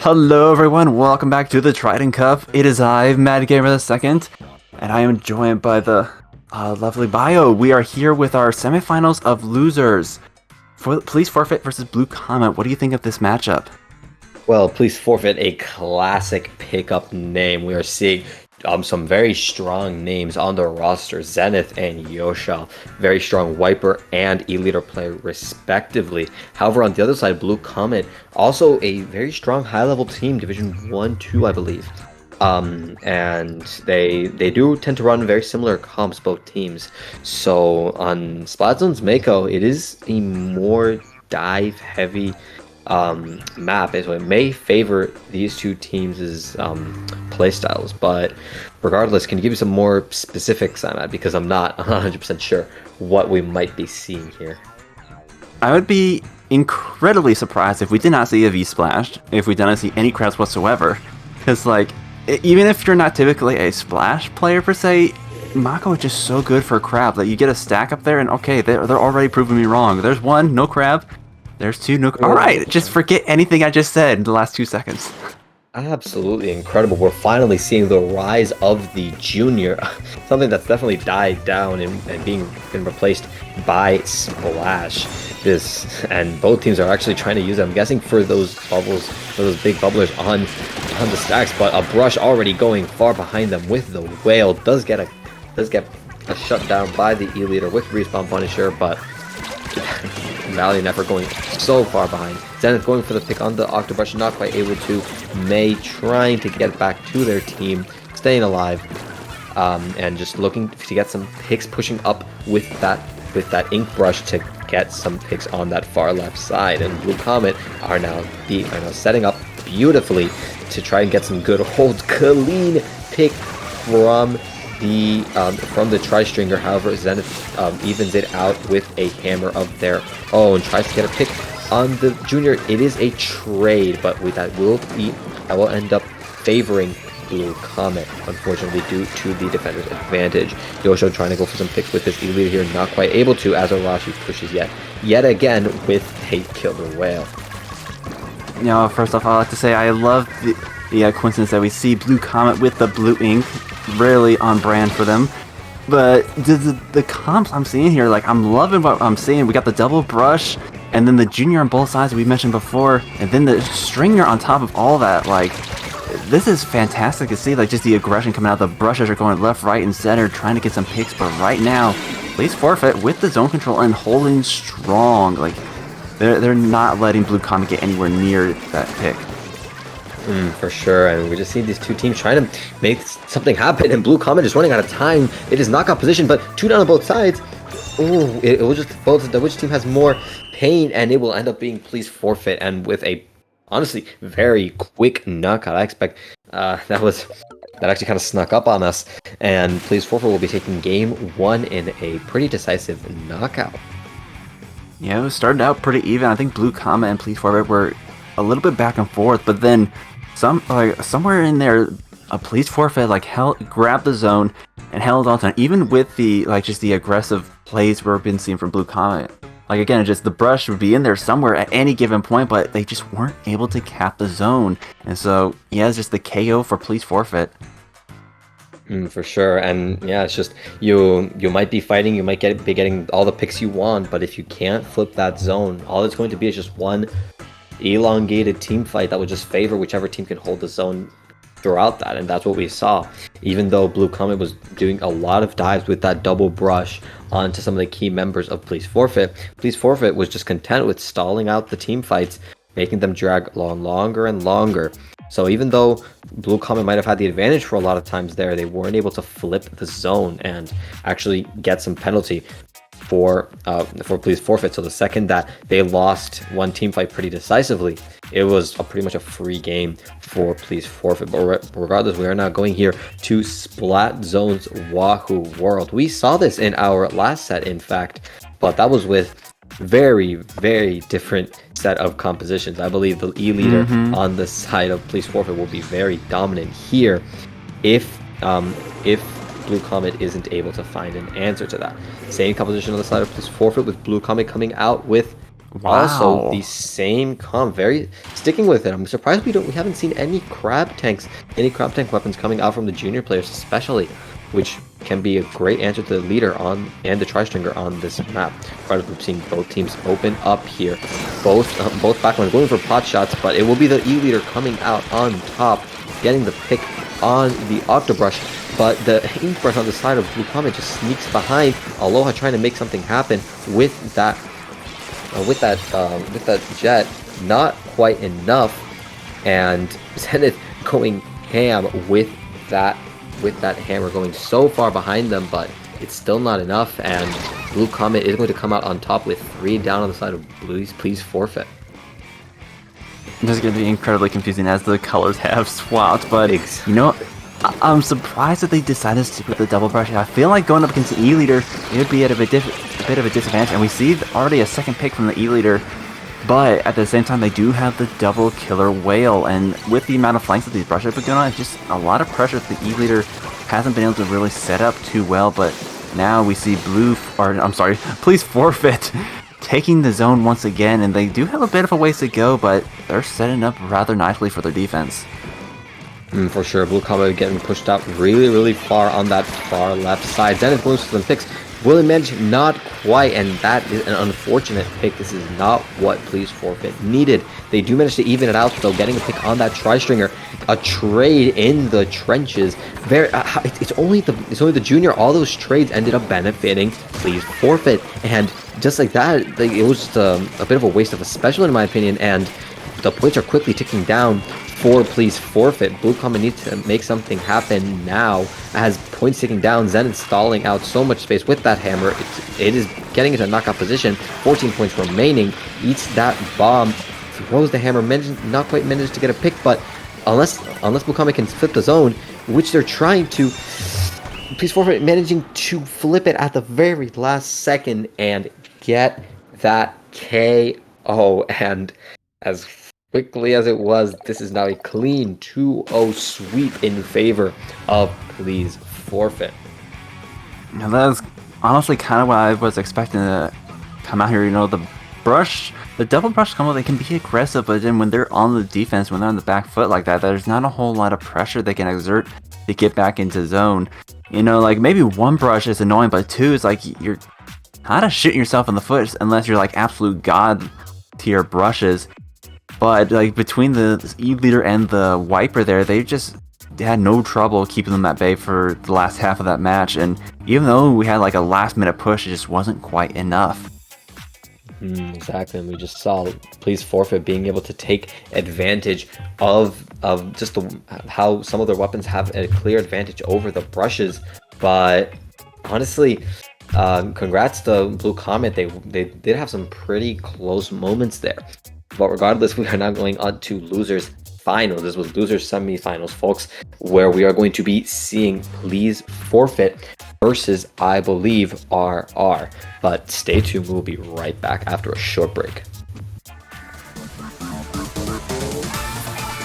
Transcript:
Hello everyone, welcome back to the Triton Cup. It is I, Mad Gamer II, and I am joined by the lovely Bio. We are here with our semifinals of Losers. Please Forfeit versus Blue Comet. What do you think of this matchup? Well, Please Forfeit, a classic pickup name. We are seeing some very strong names on the roster, Zenith and Yosha. Very strong Wiper and E-Leader player respectively. However, on the other side, Blue Comet, also a very strong high-level team, Division 1-2, I believe. And they do tend to run very similar comps, both teams. So on Splatzone's Mako, it is a more dive-heavy map, so it may favor these two teams' playstyles. But regardless, can you give me some more specifics on that? Because I'm not 100% sure what we might be seeing here. I would be incredibly surprised if we did not see a V-Splash, if we did not see any crowds whatsoever. Because, like, even if you're not typically a Splash player per se, Mako is just so good for a crab that you get a stack up there and okay, they're already proving me wrong. There's one, no crab. There's two, no. All right, just forget anything I just said in the last 2 seconds. Absolutely incredible. We're finally seeing the rise of the junior, something that's definitely died down and been replaced by Splash. And both teams are actually trying to use it, I'm guessing, for those bubbles, for those big bubblers on the stacks. But a brush already going far behind them with the whale does get a shutdown by the E-Leader with Respawn Punisher, but valiant effort going so far behind. Zenith going for the pick on the Octobrush, not quite able to. May trying to get back to their team, staying alive, and just looking to get some picks, pushing up with that ink brush to get some picks on that far left side. And Blue Comet are now setting up beautifully to try and get some good holds. Clean pick from the tri-stringer. However, Zenith evens it out with a hammer of their own, tries to get a pick on the junior. It is a trade, but that will end up favoring Blue Comet, unfortunately, due to the defender's advantage. Yosho trying to go for some picks with his E-Leader here, not quite able to, as Arashi pushes yet again with a killer whale. You know, first off, I'd like to say I love the coincidence that we see Blue Comet with the blue ink. Really on brand for them. But the comps I'm seeing here, like, I'm loving what I'm seeing. We got the double brush, and then the junior on both sides we mentioned before, and then the stringer on top of all that. Like, this is fantastic to see, like, just the aggression coming out. The brushes are going left, right, and center, trying to get some picks, but right now, Please Forfeit with the zone control and holding strong. Like, they're not letting Blue Comet get anywhere near that pick. For sure, and we just see these two teams trying to make something happen, and Blue Comet is running out of time. It is knockout position, but 2 down on both sides. Ooh, it will just both which team has more pain, and it will end up being Please Forfeit, and with a honestly very quick knockout. I expect that actually kind of snuck up on us, and Please Forfeit will be taking game 1 in a pretty decisive knockout. Yeah, it started out pretty even. I think Blue Comet and Please Forfeit were a little bit back and forth, but then somewhere in there, a Please Forfeit grabbed the zone and held on to it, even with the just the aggressive plays we've been seeing from Blue Comet. Like, again, just the brush would be in there somewhere at any given point, but they just weren't able to cap the zone. And so, yeah, it's just the KO for Please Forfeit. For sure, and yeah, it's just you might be fighting, you might be getting all the picks you want, but if you can't flip that zone, all it's going to be is just one elongated team fight that would just favor whichever team can hold the zone throughout that. And that's what we saw. Even though Blue Comet was doing a lot of dives with that double brush onto some of the key members of Please Forfeit, Please Forfeit was just content with stalling out the team fights, making them drag along longer and longer. So even though Blue Comet might have had the advantage for a lot of times there, they weren't able to flip the zone and actually get some penalty for Please Forfeit. So the second that they lost one team fight pretty decisively, it was pretty much a free game for Please Forfeit. But regardless, we are now going here to Splat Zone's Wahoo World. We saw this in our last set, in fact, but that was with very, very different set of compositions. I believe the E-Leader on the side of Please Forfeit will be very dominant here if Blue Comet isn't able to find an answer to that. Same composition on the side of Please Forfeit, with Blue Comet coming out with Also, Wow. the same comp, very sticking with it. I'm surprised we haven't seen any crab tank weapons coming out from the junior players, especially, which can be a great answer to the leader on and the tri-stringer on this map. Right, we're seeing both teams open up here, both backlines going for pot shots, but it will be the E leader coming out on top, getting the pick on the Octobrush. But the ink brush on the side of Blue Comet just sneaks behind. Aloha trying to make something happen with that jet, not quite enough, and Zenith going ham with that hammer, going so far behind them, but it's still not enough, and Blue Comet is going to come out on top with 3 down on the side of Blues. Please forfeit. This is going to be incredibly confusing as the colors have swapped, but Ex- you know, I'm surprised that they decided to stick with the double brush. I feel like going up against the E leader, it would be at a bit of a disadvantage, and we see already a second pick from the E leader, but at the same time they do have the double killer whale, and with the amount of flanks that these brushes have been going on, it's just a lot of pressure that the E leader hasn't been able to really set up too well. But now we see Please Forfeit taking the zone once again, and they do have a bit of a ways to go, but they're setting up rather nicely for their defense. For sure, Blue Comet getting pushed out really far on that far left side. Zenith going for some picks. Will it manage? Not quite, and that is an unfortunate pick. This is not what Please Forfeit needed. They do manage to even it out, though, getting a pick on that tri-stringer. A trade in the trenches. It's only the junior. All those trades ended up benefiting Please Forfeit, and just like that, it was just a bit of a waste of a special, in my opinion, and the points are quickly ticking down for Please Forfeit. Blue Comet needs to make something happen now as points ticking down. Zenith stalling out so much space with that hammer. It is getting into a knockout position. 14 points remaining. Eats that bomb. Throws the hammer. Not quite managed to get a pick, but unless Blue Comet can flip the zone, which they're trying to, Please Forfeit managing to flip it at the very last second and get that KO. And as quickly as it was, this is now a clean 2-0 sweep in favor of Please Forfeit. Now that's honestly kind of what I was expecting to come out here. You know, the double brush combo, they can be aggressive, but then when they're on the defense, when they're on the back foot like that, there's not a whole lot of pressure they can exert to get back into zone. You know, like maybe one brush is annoying, but two is like you're kind of shooting yourself in the foot unless you're like absolute god tier brushes. But like between the E leader and the wiper there, they had no trouble keeping them at bay for the last half of that match. And even though we had like a last minute push, it just wasn't quite enough. Exactly, and we just saw Please Forfeit being able to take advantage of just how some of their weapons have a clear advantage over the brushes. But honestly, congrats to Blue Comet. They did have some pretty close moments there. But regardless, we are now going on to Losers Finals. This was Losers Semifinals, folks, where we are going to be seeing Please Forfeit versus, I believe, RR. But stay tuned, we'll be right back after a short break.